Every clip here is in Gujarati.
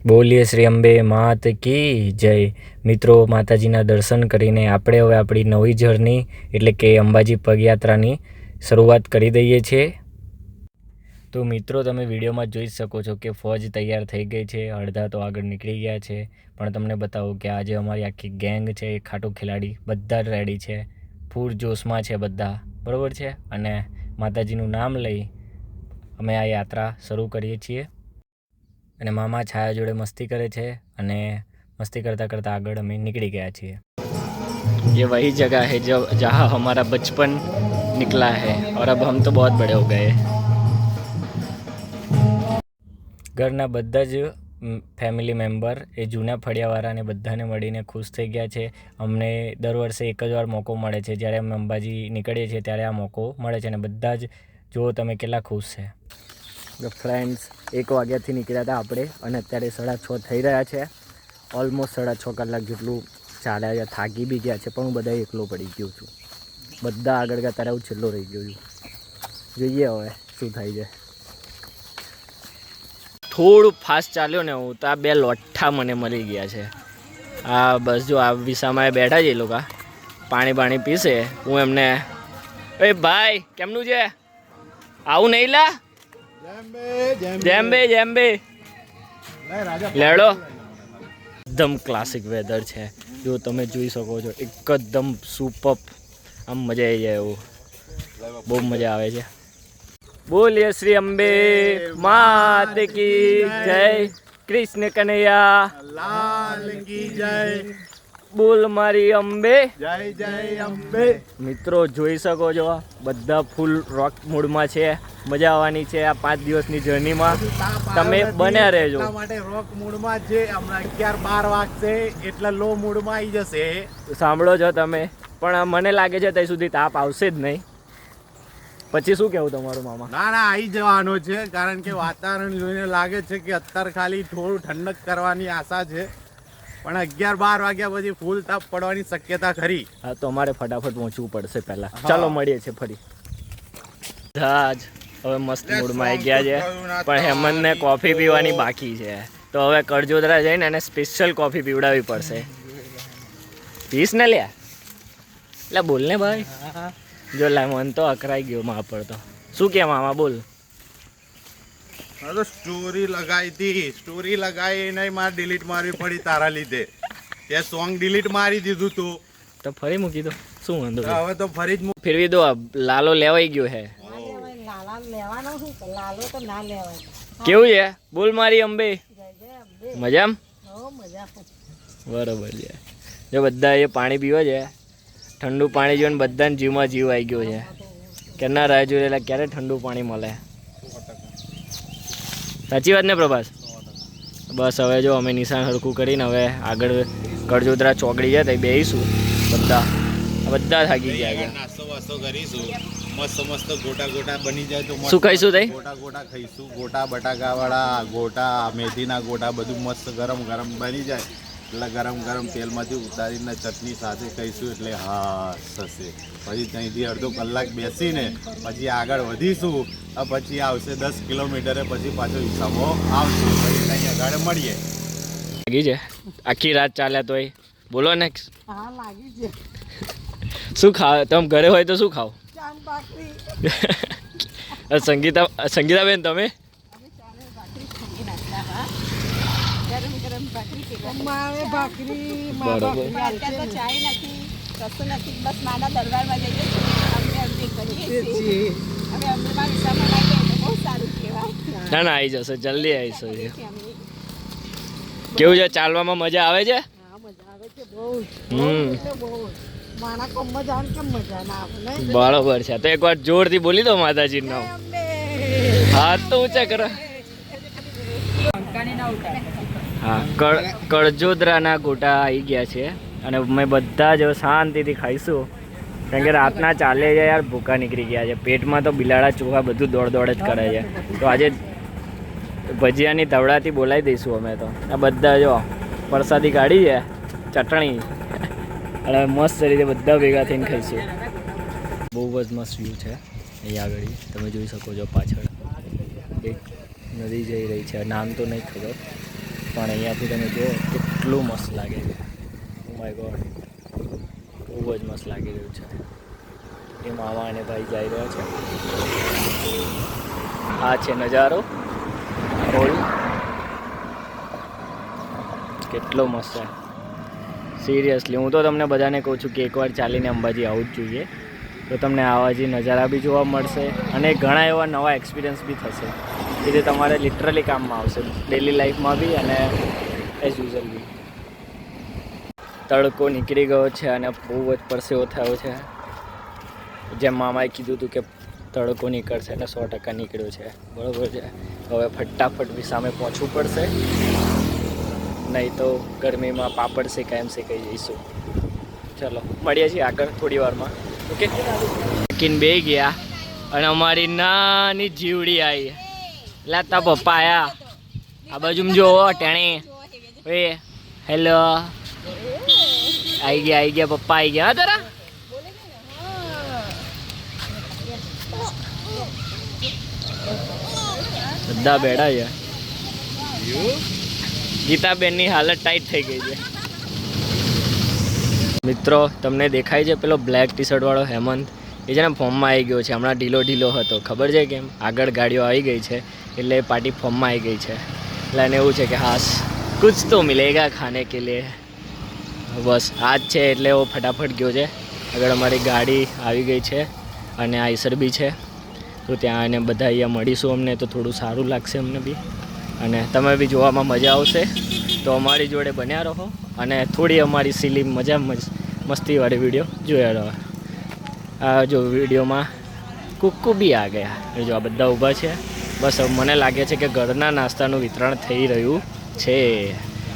બોલીએ શ્રી અંબે માત કી જય। મિત્રો, માતાજીના દર્શન કરીને આપણે હવે આપણી નવી જર્ની એટલે કે અંબાજી પગયાત્રાની શરૂઆત કરી દઈએ છીએ। તો મિત્રો, તમે વિડીયોમાં જોઈ શકો છો કે ફોજ તૈયાર થઈ ગઈ છે, અડધા તો આગળ નીકળી ગયા છે। પણ તમને બતાવું કે આજે અમારી આખી ગેંગ છે, ખાટુ ખેલાડી બધા જ રેડી છે, ફૂલ જોશમાં છે બધા, બરાબર છે। અને માતાજીનું નામ લઈ અમે આ યાત્રા શરૂ કરીએ છીએ। અને મામા છાયા જોડે મસ્તી કરે છે અને મસ્તી કરતાં કરતાં આગળ અમે નીકળી ગયા છીએ। ये वही जगह है जो जहाँ हमारा बचपन निकला है और अब हम तो बहुत बड़े हो गए। ઘરના બધા જ ફેમિલી મેમ્બર એ જૂના ફળિયાવાળાને બધાને મળીને ખુશ થઈ ગયા છે। અમને દર વર્ષે એક જ વાર મોકો મળે છે, જ્યારે અમે અંબાજી નીકળીએ છીએ ત્યારે આ મોકો મળે છે અને બધા જ જુઓ તમે કેટલા ખુશ છે। ફ્રેન્ડ્સ, 1 વાગ્યાથી નીકળ્યા હતા આપણે અને અત્યારે 6:30 થઈ રહ્યા છે। ઓલમોસ્ટ 6.5 કલાક જેટલું ચાલ્યા છે, થાકી બી ગયા છે, પણ હું બધા એકલો પડી ગયો છું। બધા આગળ ગયા ત્યારે હું છેલ્લો રહી ગયો છું। જોઈએ હવે શું થાય છે। થોડું ફાસ્ટ ચાલ્યો ને હું તો આ 2 લોઠા મને મળી ગયા છે। આ બસ જો આ વિસામાં બેઠા છે, એ લોકો પાણી પીશે। હું એમને એ ભાઈ કેમનું છે આવું નહીં લા જેમ્બે લેડો। એકદમ ક્લાસિક વેધર છે, જો તમે જોઈ શકો છો, એકદમ સુપર, આમ મજા આવી જાય એવું, બહુ મજા આવે છે। બોલીએ શ્રી અંબે માત કી જય, કૃષ્ણ કનૈયા લાલ કી જય, બોલ મારી અંબે જય જય અંબે। મિત્રો જોઈ શકો છો બધા ફૂલ રોક મૂડમાં છે, મજા આવવાની છે આ 5 દિવસની જર્નીમાં, તમે બન્યા રહેજો। માટે રોક મૂડમાં છે, હમણાં 11-12 વાગશે એટલે લો મૂડમાં આવી જશે। સાંભળો છો તમે, પણ મને લાગે છે ત્યાં સુધી તાપ આવશે જ નહીં। પછી શું કહેવું તમારું મામા? ના આવી જવાનો છે, કારણ કે વાતાવરણ જોઈને લાગે છે કે અત્યારે ખાલી થોડું ઠંડક કરવાની આશા છે, પણ 11-12 વાગ્યા પછી ફૂલ તાપ પડવાની શક્યતા ખરી। હા, તો અમારે ફટાફટ પહોંચવું પડશે પહેલા। ચાલો મળીએ છીએ ફરી। બધા જ હવે મસ્ત મૂડમાં આવી ગયા છે, પણ હેમંતને કોફી પીવાની બાકી છે, તો હવે કડજોદરા જઈને એને સ્પેશિયલ કોફી પીવડાવવી પડશે। પીસ ને લ્યા એટલે બોલ ને ભાઈ, જો લા મન તો અકરાઈ ગયો માં પર તો। શું કે મામા બોલ? સ્ટોરી લગાઈ નહીં, મારે ડિલીટ મારવી પડી તારા લીધે। તે સોંગ ડિલીટ મારી દીધું તું તો ફરી મૂકી દો, શું વાંધો? હવે તો ફરી જ ફેરવી દો, લાલો લેવાઈ ગયો છે। કેવું છે બોલ મારી અંબે? મજામાં? બરોબર છે। જો બધા એ પાણી પીવે છે, ઠંડુ પાણી જોઈને બધાને જીવમાં જીવ આવી ગયો છે, કેના રાહ જોઈ રહેલા ક્યારે ઠંડુ પાણી મળે। સાચી વાત ને પ્રભાસ? બસ હવે જો અમે નિશાન હરખું કરીને હવે આગળ કડજોદરા ચોકડી જાય તો બેસીશું। બધા થાકી ગયા છે, નાસ્તો વાસ્તો કરીશું, મસ્ત ગોટા બની જાય તો શું ખાઈશું? તઈ ગોટા ખાઈશું, ગોટા બટાકા વાળા ગોટા, મેથીના ગોટા, બધું મસ્ત ગરમ બની જાય એટલે ગરમ તેલમાંથી ઉતારીને ચટણી સાથે ખાઈશું એટલે હા થશે। પછી ત્યાંથી અડધો કલાક બેસીને પછી આગળ વધીશું, પછી આવશે 10 કિલોમીટરે, પછી પાછો વિસામો આવશે, પછી ત્યાં આગળ મળીએ। લાગી છે આખી રાત ચાલ્યા તોય બોલો ને। હા લાગી છે। શું ખાવ તમે ઘરે હોય તો શું ખાવ? સંગીતાબેન તમે? ના આવી જશે, જલ્દી આવી જશે। કેવું છે ચાલવામાં? મજા આવે છે? બરોબર છે, તો એકવાર જોરથી બોલી દો માતાજી નામ, હાથ તો ઊંચા કરો। હા, કડજોદરાના ગોટા આવી ગયા છે અને અમે બધા જ શાંતિથી ખાઈશું, કારણ કે રાતના ચાલે છે યાર, ભૂખા નીકળી ગયા છે, પેટમાં તો બિલાડા ચોખા બધું દોડ જ કરે છે। તો આજે ભજીયાની ધવડાથી બોલાવી દઈશું અમે તો। આ બધા જો પ્રસાદી કાઢી છે, ચટણી, અને મસ્ત રીતે બધા ભેગા થઈને ખાઈશું। બહુ જ મસ્ત વ્યૂ છે અહીંયા આગળ, તમે જોઈ શકો છો પાછળ એક નદી જઈ રહી છે, નામ તો નહીં ખબર, પણ અહીંયાથી તમે જુઓ કેટલું મસ્ત લાગે છે. ઓ માય ગોડ, બહુ જ મસ્ત લાગી રહ્યું છે. એ મામા અને ભાઈ જઈ રહ્યા છે. આ છે નજારો, હોલ કેટલો મસ્ત છે. સિરિયસલી હું તો તમને બધાને કહું છું કે એકવાર ચાલીને અંબાજી આવવું જ જોઈએ. તો તમને આવા જે નજારા બી જોવા મળશે અને ઘણા એવા નવા એક્સપિરિયન્સ બી થશે કે જે તમારે લિટરલી કામમાં આવશે ડેલી લાઈફમાં બી અને એઝ યુઝલ બી. તડકો નીકળી ગયો છે અને બહુ જ પરસેવો થયો છે. જેમ મામાએ કીધું હતું કે તડકો નીકળશે એટલે 100% નીકળ્યો છે. બરાબર છે. હવે ફટાફટ બી સામે પહોંચવું પડશે, નહીં તો ગરમીમાં પાપડ શેકાય એમ શેકાઈ જઈશું. ચલો મળીએ છીએ આગળ થોડી વારમાં. ઓકે, કિન બે ગયા અને અમારી નાની જીવડી આવી. લાતા પપ્પા આયા આ બાજુ જોવો ટેણી. એ હેલો, આવી ગયા પપ્પા આવી ગયા. હા તારા બધા બેઠા છે. ગીતાબેનની હાલત ટાઈટ થઈ ગઈ છે. મિત્રો તમને દેખાય છે પેલો બ્લેક ટી શર્ટ વાળો હેમંત, એ છે ને ફોર્મમાં આવી ગયો છે. હમણાં ઢીલો હતો, ખબર છે કેમ? આગળ ગાડીઓ આવી ગઈ છે એટલે પાર્ટી ફોર્મમાં આવી ગઈ છે. એટલે એને એવું છે કે હાસ કુછ તો મિલેગા ખાને કે લીએ. બસ આ જ છે એટલે એવો ફટાફટ ગયો છે. આગળ અમારી ગાડી આવી ગઈ છે અને આઈસર બી છે. તો ત્યાં એને બધા અહીંયા મળીશું અમને, તો થોડું સારું લાગશે અમને બી અને તમે બી જોવામાં મજા આવશે. તો અમારી જોડે બન્યા રહો અને થોડી અમારી સિલી મસ્તીવાળી વિડીયો જોયા રહો. આ જો વિડીયોમાં કુક્કુ બી આ ગયા. જો આ બધા ઊભા છે. બસ મને લાગે છે કે ઘરના નાસ્તાનું વિતરણ થઈ રહ્યું છે.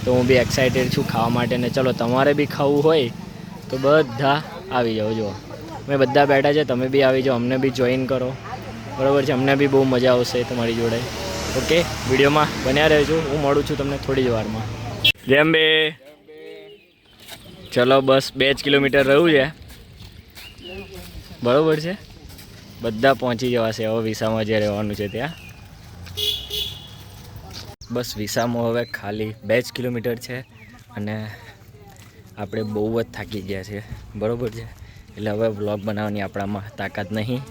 તો હું બી એક્સાઇટેડ છું ખાવા માટે. ને ચલો તમારે બી ખાવું હોય તો બધા આવી જાઓ. જો મેં બધા બેઠા છે, તમે બી આવી જાઓ, અમને બી જોઈન કરો. બરાબર છે, અમને બી બહુ મજા આવશે તમારી જોડે. ઓકે, વિડીયોમાં બન્યા રહેજો. હું મળું છું તમને થોડી જ વારમાં. જેમ બે ચલો બસ 2 જ કિલોમીટર રહ્યું છે. બરાબર છે, બધા પહોંચી જવાશે હવે વિસામાં જે રહેવાનું છે ત્યાં. બસ વિસામાં હવે ખાલી 2 જ કિલોમીટર છે અને આપણે બહુ જ થાકી ગયા છે. બરાબર છે, એટલે હવે વ્લોગ બનાવવાની આપણામાં તાકાત નહીં.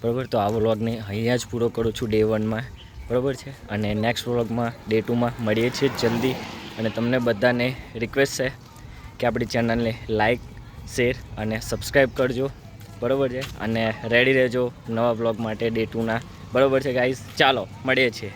બરાબર, તો આ વ્લોગને અહીંયા જ પૂરો કરું છું ડે 1માં. બરાબર છે, અને નેક્સ્ટ વ્લોગમાં ડે 2માં મળીએ છીએ જલ્દી. અને તમને બધાને રિક્વેસ્ટ છે કે આપણી ચેનલને લાઈક, શેર અને સબસ્ક્રાઈબ કરજો. બરાબર છે, અને રેડી રહેજો નવા વ્લોગ માટે ડે 2ના. બરાબર છે ગાઈઝ, ચાલો મળીએ છીએ.